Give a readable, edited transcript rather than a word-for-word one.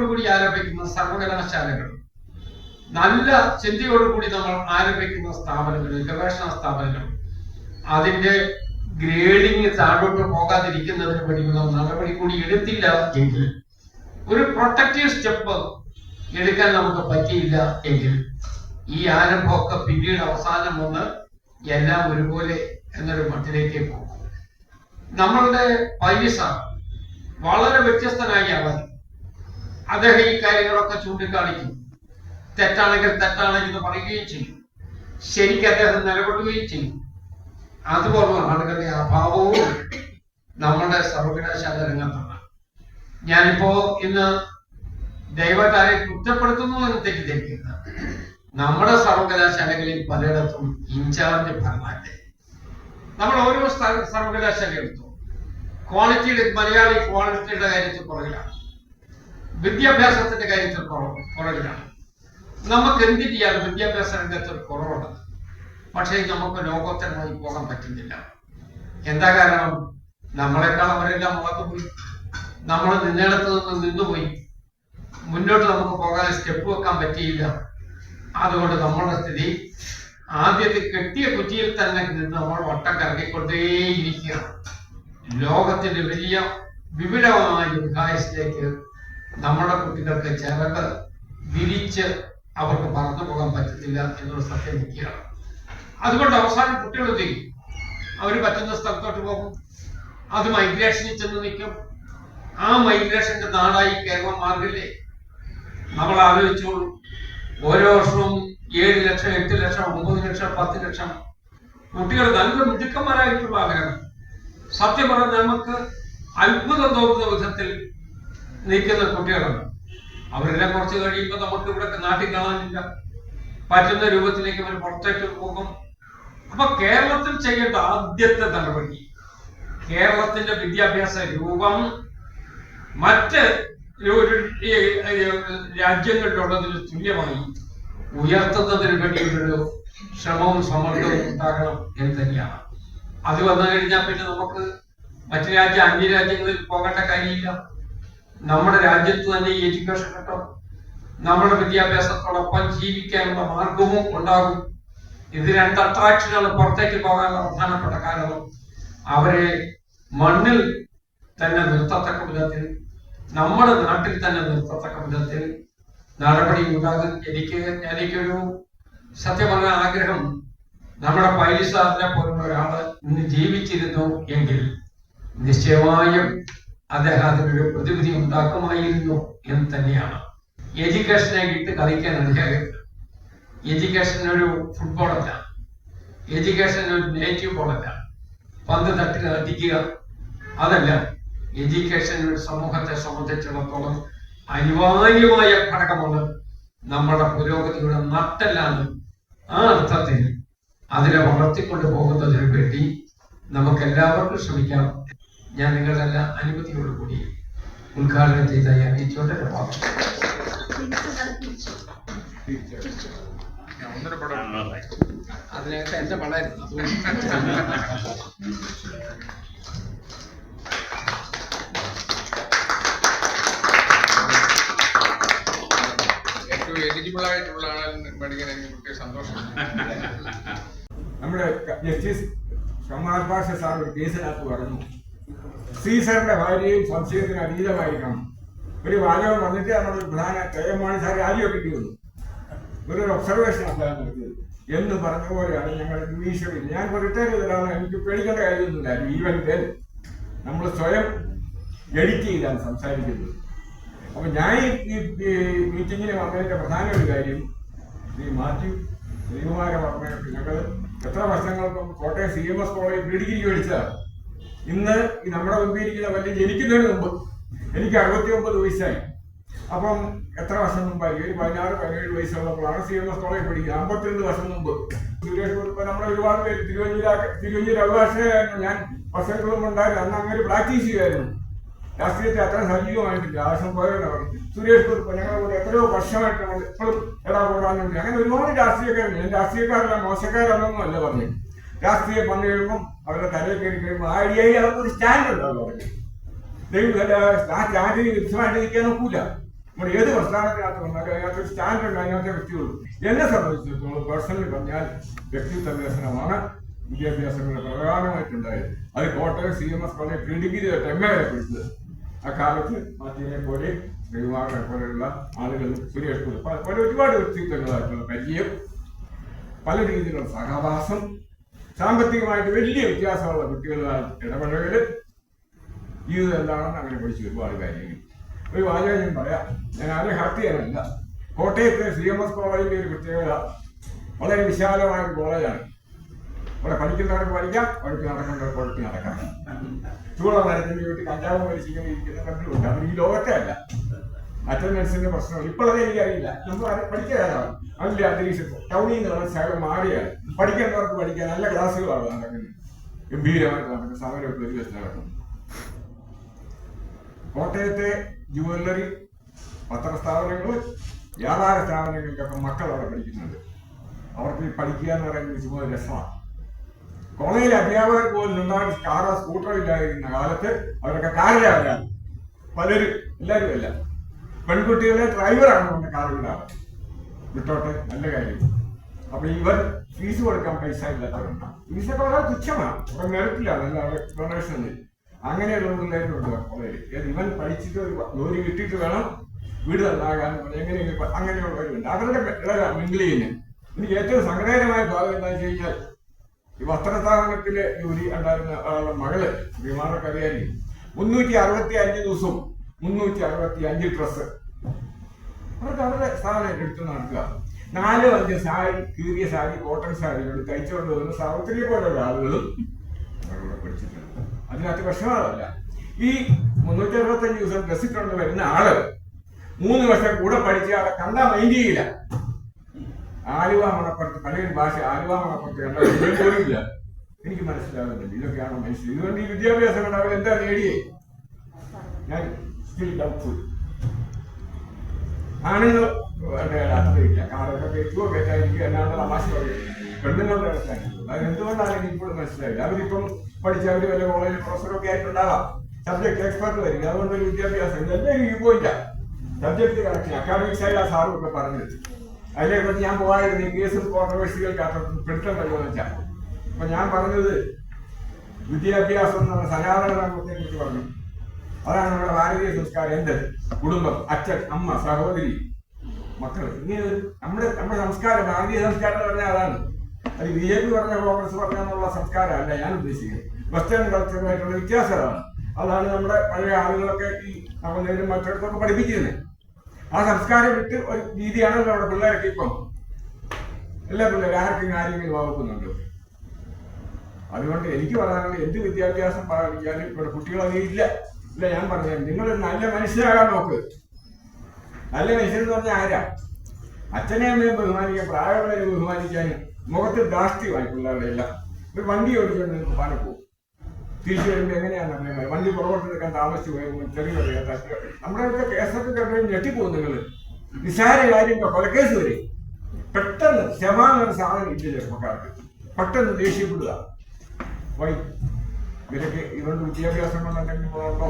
കൂടി ആരംഭിക്കുന്ന സർവകലാശാലകൾ, നല്ല ചിന്തയോടുകൂടി നമ്മൾ ആരംഭിക്കുന്ന സ്ഥാപനങ്ങൾ, ഗവേഷണ സ്ഥാപനങ്ങൾ, അതിന്റെ ഗ്രേഡിങ് താഴോട്ട് പോകാതിരിക്കുന്നതിന് വേണ്ടിയുള്ള നടപടി കൂടി എടുത്തില്ല എങ്കിൽ, ഒരു പ്രൊട്ടക്റ്റീവ് സ്റ്റെപ്പ് എടുക്കാൻ നമുക്ക് പറ്റിയില്ല എങ്കിൽ, ഈ ആരംഭമൊക്കെ പിന്നീട് അവസാനം വന്ന് എല്ലാം ഒരുപോലെ എന്നൊരു മട്ടിലേക്ക് പോകും. നമ്മളുടെ പൈസ വളരെ വ്യത്യസ്തനായി ആവാൻ അദ്ദേഹം ഈ കാര്യങ്ങളൊക്കെ ചൂണ്ടിക്കാണിക്കും. തെറ്റാണെങ്കിൽ തെറ്റാണെന്ന് പറയുകയും ചെയ്യും, ശരിക്ക് അദ്ദേഹം നിലകൊള്ളുകയും ചെയ്യും. അതുപോലുള്ള ആളുകളുടെ അഭാവവും നമ്മുടെ സർവകലാശാല രംഗത്താണ്. ഞാനിപ്പോ ഇന്ന് ദൈവത്താരെ കുറ്റപ്പെടുത്തുന്നു എന്ന് തെറ്റിദ്ധരിക്കുന്ന നമ്മുടെ സർവകലാശാലകളിൽ പലയിടത്തും ഇൻചാർജ് ഭരണാന്റെ നമ്മൾ ഓരോ സർവകലാശാല എടുത്തു, ക്വാളിറ്റിയുടെ മലയാളി ക്വാളിറ്റിയുടെ കാര്യത്തിൽ പുറകിലാണ്, വിദ്യാഭ്യാസത്തിന്റെ കാര്യത്തിൽ പുറകിലാണ്. നമുക്ക് എന്ത് ചെയ്യാൻ വിദ്യാഭ്യാസ രംഗത്തിൽ കുറവുണ്ട്, പക്ഷേ നമുക്ക് ലോകോത്തരമായി പോകാൻ പറ്റുന്നില്ല. എന്താ കാരണം? നമ്മളെക്കാൾ അവരെല്ലാം വളർന്നുപോയി, നമ്മൾ നിന്നിടത്ത് നിന്ന് നിന്നുപോയി, മുന്നോട്ട് നമുക്ക് പോകാൻ സ്റ്റെപ്പ് വെക്കാൻ പറ്റിയില്ല. അതുകൊണ്ട് നമ്മുടെ സ്ഥിതി ആദ്യത്തെ കെട്ടിയ കുറ്റിയിൽ തന്നെ നിന്ന് നമ്മൾ വട്ടം കറങ്ങിക്കൊണ്ടേയിരിക്കുകയാണ്. ലോകത്തിന്റെ വലിയ വിപുലമായ വികാസത്തിലേക്ക് നമ്മുടെ കുട്ടികൾക്ക് ചിറക് വിരിച്ച് അവർക്ക് പറന്നു പോകാൻ പറ്റത്തില്ല എന്നുള്ള സത്യം നിൽക്കുകയാണ്. അതുകൊണ്ട് അവസാനം കുട്ടികൾ ചെയ്യും, അവർ പറ്റുന്ന സ്ഥലത്തോട്ട് പോകും, അത് മൈഗ്രേഷനിൽ ചെന്ന് നിൽക്കും. ആ മൈഗ്രേഷന്റെ നാടായി കേരളം മാറില്ലേ? നമ്മൾ ആലോചിച്ചോളൂ, ഓരോ വർഷവും 7 ലക്ഷം, 8 ലക്ഷം, 9 ലക്ഷം, 10 ലക്ഷം കുട്ടികൾ നല്ല മിടുക്കന്മാരായിട്ടുള്ള ആഗ്രഹം. സത്യം പറഞ്ഞാൽ നമുക്ക് അത്ഭുതം തോന്നുന്ന വിധത്തിൽ നിൽക്കുന്ന കുട്ടികളുണ്ട്. അവരെല്ലാം കുറച്ച് കഴിയുമ്പോൾ നമുക്ക് ഇവിടെ നാട്ടിൽ കാണാനില്ല, പറ്റുന്ന രൂപത്തിലേക്ക് അവർ പുറത്തേക്ക് പോകും. അപ്പൊ കേരളത്തിൽ ചെയ്യേണ്ട ആദ്യത്തെ നടപടി കേരളത്തിന്റെ വിദ്യാഭ്യാസ രൂപം മറ്റ് രാജ്യങ്ങളിലുള്ളതിന് തുല്യമായി ഉയർത്തുന്നതിന് വേണ്ടിയുള്ളൊരു ശ്രമവും സമ്മർദ്ദവും ഉണ്ടാകണം എന്ന് തന്നെയാണ്. അത് വന്നു കഴിഞ്ഞാൽ പിന്നെ നമുക്ക് മറ്റു അന്യരാജ്യങ്ങളിൽ പോകേണ്ട കാര്യമില്ല. നമ്മുടെ രാജ്യത്ത് തന്നെ ഈ എഡ്യൂക്കേഷൻ കിട്ടും, നമ്മുടെ വിദ്യാഭ്യാസത്തോടൊപ്പം ജീവിക്കാനുള്ള മാർഗവും ഉണ്ടാകും. ഇത് 2 അട്രാക്ഷനാണ് പുറത്തേക്ക് പോകാനുള്ള പ്രധാനപ്പെട്ട കാരണം. അവരെ മണ്ണിൽ തന്നെ നിർത്തത്തക്ക വിധത്തിൽ, നമ്മുടെ നാട്ടിൽ തന്നെ നിർത്തത്തക്ക വിധത്തിൽ നടപടി ഉണ്ടാകും. എനിക്കൊരു സത്യം പറഞ്ഞ ആഗ്രഹം, നമ്മുടെ പൈലി സാറിനെ പോലുള്ള ഒരാള് ഇന്ന് ജീവിച്ചിരുന്നു എങ്കിൽ നിശ്ചയമായും അദ്ദേഹം അതിനൊരു പ്രതിവിധി ഉണ്ടാക്കുമായിരുന്നു എന്ന് തന്നെയാണ്. എഡ്യൂക്കേഷനെ ഇട്ട് കളിക്കാൻ അദ്ദേഹം, എഡ്യൂക്കേഷൻ ഒരു ഫുട്ബോളല്ല, എഡ്യൂക്കേഷൻ ഒരു നേറ്റീവ് ബോളല്ല, പന്ത് തട്ടുക അടിക്കുക അതല്ല. എഡ്യൂക്കേഷൻ ഒരു സമൂഹത്തെ സംബന്ധിച്ചിടത്തോളം അനിവാര്യമായ ഘടകമാണ്, നമ്മുടെ പുരോഗതിയുടെ നട്ടെല്ലാണ്. ആ അർത്ഥത്തിൽ അതിനെ വളർത്തിക്കൊണ്ടു പോകുന്നതിന് വേണ്ടി നമുക്ക് എല്ലാവർക്കും ശ്രമിക്കാം. ഞാൻ നിങ്ങളെല്ലാം അനുമതിയോടുകൂടി ഉദ്ഘാടനം ചെയ്ത അറിയിച്ചുകൊണ്ട് അതിനകത്ത് എന്റെ പടായിരുന്നു. ഏറ്റവും എലിജിബിൾ ആയിട്ടുള്ള ആളെ പഠിക്കാൻ എനിക്ക് പ്രത്യേക സന്തോഷം. നമ്മുടെ ജസ്റ്റിസ് കമാൽ പാഷ സാർ ഒരു കേസിനകത്ത് പറഞ്ഞു, സീസറിന്റെ ഭാര്യയും സംശയത്തിന് അതീതമായിരിക്കണം. ഒരു വാചകം വന്നിട്ട് നമ്മുടെ പ്രധാന KM മാണി സാർ രാജിവെക്കേണ്ടി വന്നു. ഒരു ഒബ്സർവേഷൻ അദ്ദേഹം നടത്തിയത് എന്ന് പറഞ്ഞ പോലെയാണ് ഞങ്ങൾ ജുഡീഷ്യറിയിൽ. ഞാൻ റിട്ടയർ ചെയ്തതാണ്, എനിക്ക് പേടിക്കേണ്ട കാര്യമൊന്നുമില്ല. ഈവൻ നമ്മൾ സ്വയം എഡിറ്റ് ചെയ്താണ് സംസാരിക്കുന്നത്. അപ്പൊ ഞാൻ ഈ മീറ്റിങ്ങിന് വന്നതിന്റെ പ്രധാന ഒരു കാര്യം, ശ്രീ മാത്യു ശ്രീകുമാരവർമ്മയൊക്കെ ഞങ്ങൾ എത്ര വർഷങ്ങൾക്ക് കോട്ടയം CMS കോളേജ് ഡിഗ്രി മേടിച്ചതാണ്. ഇന്ന് നമ്മുടെ മുമ്പിരിക്കുന്ന വലിയ ജനിക്കുന്നതിന് മുമ്പ് എനിക്ക് 69 വയസ്സായി. അപ്പം എത്ര വർഷം മുമ്പായി? ഒരു 16-17 വയസ്സുള്ളപ്പോഴാണ് CMS കോളേജ് പഠിക്കുന്നത്. 52 വർഷം മുമ്പ്. സുരേഷ് കുറുപ്പ്, നമ്മുടെ ഒരുപാട് പേര് തിരുവഞ്ചൂർ അവകാശമായിരുന്നു. ഞാൻ വർഷങ്ങൾക്ക് മുമ്പ് ഉണ്ടായിരുന്നു. അന്ന് അങ്ങനെ പ്രാക്ടീസ് ചെയ്യുമായിരുന്നു. രാഷ്ട്രീയത്തെ അത്ര സജീവമായിട്ടില്ല, ആവശ്യം പോയവരാണ് പറഞ്ഞു. സുരേഷ് കുറുപ്പ് ഞങ്ങളെ കൂടെ എത്രയോ വർഷമായിട്ട് നമ്മൾ എപ്പോഴും ഇടപെടാനുണ്ട്. അങ്ങനെ ഒരുപാട് രാഷ്ട്രീയക്കാരുണ്ട്. ഞാൻ രാഷ്ട്രീയക്കാരല്ല, മോശക്കാരല്ലെന്നും അല്ല പറഞ്ഞു. രാഷ്ട്രീയം വന്നു കഴിയുമ്പം അവരുടെ തലയിൽ കയറി കഴിയുമ്പോൾ ആ ഐഡിയയിൽ അവർക്കൊരു സ്റ്റാൻഡ് ഉണ്ടാവും. പറഞ്ഞു ദൈവം ആ സ്റ്റാൻഡിന് വിരുദ്ധമായിട്ട് നിൽക്കാൻ നോക്കൂല. നമ്മൾ ഏത് പ്രസ്ഥാനത്തിനകത്ത് വന്നാലും അതിനകത്ത് ഒരു സ്റ്റാൻഡുണ്ട്, അതിനകത്തെ വ്യക്തിയുള്ളൂ. എന്നെ സംബന്ധിച്ചിടത്തോളം പേഴ്സണലി പറഞ്ഞാൽ വ്യക്തിത്വ വികസനമാണ് വിദ്യാഭ്യാസങ്ങളുടെ പ്രധാനമായിട്ടുണ്ടായത്. അത് Kottayam CMS college predegree MA വരെ പഠിച്ചത്. അക്കാലത്ത് മാറ്റിയെ പോലെ ശ്രീകുമാറിനെ പോലെയുള്ള ആളുകൾ, സുരേഷ് പോലെ ഒരുപാട് വ്യക്തിത്വങ്ങളായിട്ടുള്ള പരിചയം, പല രീതിയിലുള്ള സഹവാസം, സാമ്പത്തികമായിട്ട് വലിയ വ്യത്യാസമുള്ള കുട്ടികളുമായിട്ട് ഇടപെടലുകൾ, ജീവിതം എന്താണെന്ന് അങ്ങനെ പഠിച്ചു ഒരുപാട് കാര്യങ്ങൾ. ഒരു വാചകം ഞാൻ പറയാം, ഞാൻ ആരും ഹാപ്പി ചെയ്യാനല്ല. കോട്ടയത്തെ CMS കോളേജിന്റെ ഒരു പ്രത്യേകത വളരെ വിശാലമായ ഒരു കോളേജാണ്. അവിടെ പഠിക്കുന്നവർക്ക് പഠിക്കാം, പഠിപ്പ് നടക്കേണ്ടവർക്ക് പഠിപ്പ് നടക്കാം. ചൂള മരത്തിന്റെ വീട്ടിൽ കഞ്ചാവ് മരിച്ചിങ്ങനെ ഇരിക്കുന്ന കണ്ടിട്ടുണ്ട്. അവർ ഈ ലോകത്തെ അല്ല. അറ്റൻഡൻസിന്റെ പ്രശ്നമാണ്. ഇപ്പോഴതേ എനിക്കറിയില്ല. നമ്മൾ പഠിക്കാനാണ് അതിന്റെ അന്തരീക്ഷത്തിൽ ടൗണിൽ നിന്ന് ശകലം മാറിയാണ്. പഠിക്കേണ്ടവർക്ക് പഠിക്കാൻ നല്ല ക്ലാസ്സുകളാണ് നടക്കുന്നത്. ഗംഭീരമായിട്ട് നടക്കുന്ന സമരമൊക്കെ ഒരു ദിവസം നടക്കുന്നു. കോട്ടയത്തെ ജുവല്ലറി, പത്രസ്ഥാപനങ്ങൾ, വ്യാപാര സ്ഥാപനങ്ങൾക്കൊക്കെ മക്കൾ അവിടെ പഠിക്കുന്നുണ്ട്. അവർക്ക് പഠിക്കുക എന്ന് പറയുന്നത് ചുമ്മാ രസമാണ്. കോളേജിലെ അധ്യാപകർ പോലും ഉണ്ടാകുന്ന കാറോ സ്കൂട്ടറോ ഇല്ലാതിരുന്ന കാലത്ത് അവരൊക്കെ കാറിലാണ്. പലരും, എല്ലാവരും അല്ല, പെൺകുട്ടികളെ ഡ്രൈവറാണ് കൊണ്ട് കാറുകളാണ്. വിട്ടോട്ടെ, നല്ല കാര്യം. അപ്പൊ ഇവർ ഫീസ് കൊടുക്കാൻ പൈസ ഇല്ലാത്തവരുണ്ടാവും. ഫീസൊക്കെ വളരെ തുച്ഛമാണ്, അവിടെ മെറിറ്റിലാണ്, അല്ലാതെ ഡൊണേഷനിൽ. അങ്ങനെയുള്ള പിള്ളേരുണ്ട് കോളേജിൽ. ഇവൻ പഠിച്ചിട്ട് ഒരു ജോലി കിട്ടിയിട്ട് വേണം വീട് നന്നാകാൻ, എങ്ങനെയെങ്കിലും അങ്ങനെയുള്ളവരുണ്ട്. അവരുടെ മിങ്കിൾ ചെയ്യുന്നത്. എനിക്ക് ഏറ്റവും സങ്കടകരമായ ഭാഗം എന്താണെന്ന് വെച്ച് കഴിഞ്ഞാൽ, ഈ വസ്ത്രസ്ഥാപനത്തിലെ ജോലി ഉണ്ടായിരുന്ന മകള് ശ്രീമാനൊക്കെ അറിയായിരിക്കും. 365 ദിവസവും 365 ഡ്രസ്സ് അവർക്ക് അവരുടെ സ്ഥാപനം എടുത്ത് നടക്കുക. 4-5 സാരി, കീറിയ സാരി, കോട്ടൺ സാരികൾ തയ്ച്ചുകൊണ്ട് വരുന്ന സാവിത്രിയെ പോലുള്ള ആളുകളും അവരോട് പഠിച്ചിട്ടുണ്ട്. അതിനകത്ത് വിഷമമല്ല. ഈ 365 ദിവസം ഡ്രസ്സിട്ടുണ്ട് വരുന്ന ആള് 3 വർഷം കൂടെ പഠിച്ച ആളെ കണ്ടാ മൈൻഡ് ചെയ്യില്ല. ആലുവ മണപ്പുറത്ത്, പഴയൊരു ഭാഷ ആലുവ മണപ്പുറത്ത് കണ്ടാൽ പോലുമില്ല. എനിക്ക് മനസ്സിലാകുന്നില്ല ഇതൊക്കെയാണ് മനുഷ്യൻ. ഇതുകൊണ്ട് ഈ വിദ്യാഭ്യാസം കൊണ്ട് അവർ എന്താ നേടിയേ? ഞാൻ സ്റ്റിൽ ഡൗട്ട്ഫുൾ. ആണുങ്ങൾ അത്രയില്ല, കാറൊക്കെ കയറ്റുകയോ കയറ്റായിരിക്കും, എന്നാണ് തമാശ പറയുന്നത്. പെണ്ണുങ്ങളുടെ അവസ്ഥാനിക്കുള്ളൂ. അതെന്തുകൊണ്ടാണ് എനിക്ക് ഇപ്പോഴും മനസ്സിലായില്ല. അവരിപ്പം പഠിച്ച അവർ വല്ല കോളേജിൽ പ്രൊഫസറൊക്കെ ആയിട്ടുണ്ടാവാം, സബ്ജക്ട് എക്സ്പെർട്ട് വരിക. അതുകൊണ്ട് ഒരു വിദ്യാഭ്യാസം ഇതെല്ലാം വ്യൂ പോയിന്റാ. സബ്ജക്ട് കറക്റ്റ് അക്കാഡമിക് ആയി ആ സാറും ഒക്കെ പറഞ്ഞത്. അതിനെക്കുറിച്ച് ഞാൻ പോകാതിരുന്നു. കേസും കോൺട്രവേഴ്സികൾക്ക് പെടുത്തണ്ടല്ലോ എന്ന് വെച്ചാൽ. അപ്പൊ ഞാൻ പറഞ്ഞത് വിദ്യാഭ്യാസം എന്നുള്ള സനാതന ധർമ്മത്തെ കുറിച്ച് പറഞ്ഞു. അതാണ് നമ്മുടെ ഭാരതീയ സംസ്കാരം. എന്ത് കുടുംബം, അച്ഛൻ, അമ്മ, സഹോദരി, മക്കൾ, ഇങ്ങനെ നമ്മുടെ സംസ്കാരം, ഭാരതീയ സംസ്കാരം എന്ന് പറഞ്ഞാൽ അതാണ്. അത് BJP പറഞ്ഞ, കോൺഗ്രസ് പറഞ്ഞെന്നുള്ള സംസ്കാരമല്ല ഞാൻ ഉദ്ദേശിക്കുന്നത്. വെസ്റ്റേൺ കൾച്ചറുമായിട്ടുള്ള വ്യത്യാസമാണ്. അതാണ് നമ്മുടെ പഴയ ആളുകളൊക്കെ ഈ നവോദയയിലും മറ്റിടത്തൊക്കെ പഠിപ്പിച്ചിരുന്നത്. ആ സംസ്കാരം വിട്ട് ഒരു രീതിയാണല്ലോ നമ്മുടെ പിള്ളേരൊക്കെ ഇപ്പം. എല്ലാ പിള്ളേരും ആർക്കും കാര്യങ്ങളും വകുക്കുന്നുണ്ട്. അതുകൊണ്ട് എനിക്ക് പറയാനുള്ളത്, എന്ത് വിദ്യാഭ്യാസം പാലിക്കാനും ഇവിടെ കുട്ടികളൊന്നും ഇല്ല. ഇല്ല, ഞാൻ പറഞ്ഞത് നിങ്ങളൊരു നല്ല മനുഷ്യനാകാൻ നോക്ക്. നല്ല മനുഷ്യനെന്ന് പറഞ്ഞാൽ ആരാ? അച്ഛനെ അമ്മയും ബഹുമാനിക്കാൻ, പ്രായമുള്ളവരെ ബഹുമാനിക്കാനും, മുഖത്ത് ദാഷ്ട്യമായി പിള്ളേരുടെ എല്ലാം. ഒരു വണ്ടി ഓടിച്ചുകൊണ്ട് നിങ്ങൾക്ക് പാല പോകും. തിരിച്ചു വരുമ്പോൾ എങ്ങനെയാണെന്ന് വണ്ടി പുറകോട്ട് നിൽക്കാൻ താമസിച്ചു പോയി ചെറിയ നമ്മുടെ അടുത്ത കേസൊക്കെ കേട്ടോ ഞെട്ടിപ്പോകും. നിങ്ങൾ നിസ്സാര കാര്യങ്ങൾ, കൊലക്കേസ് വരെ പെട്ടെന്ന് ക്ഷമാന്നൊരു സാധനം ഇല്ല ചെറുപ്പക്കാർക്ക്. പെട്ടെന്ന് ദേഷ്യപ്പെടുക. വൈ ഇവരൊക്കെ ഇവരുടെ വിദ്യാഭ്യാസം കൊണ്ട് എന്തെങ്കിലും ഉണ്ടോ?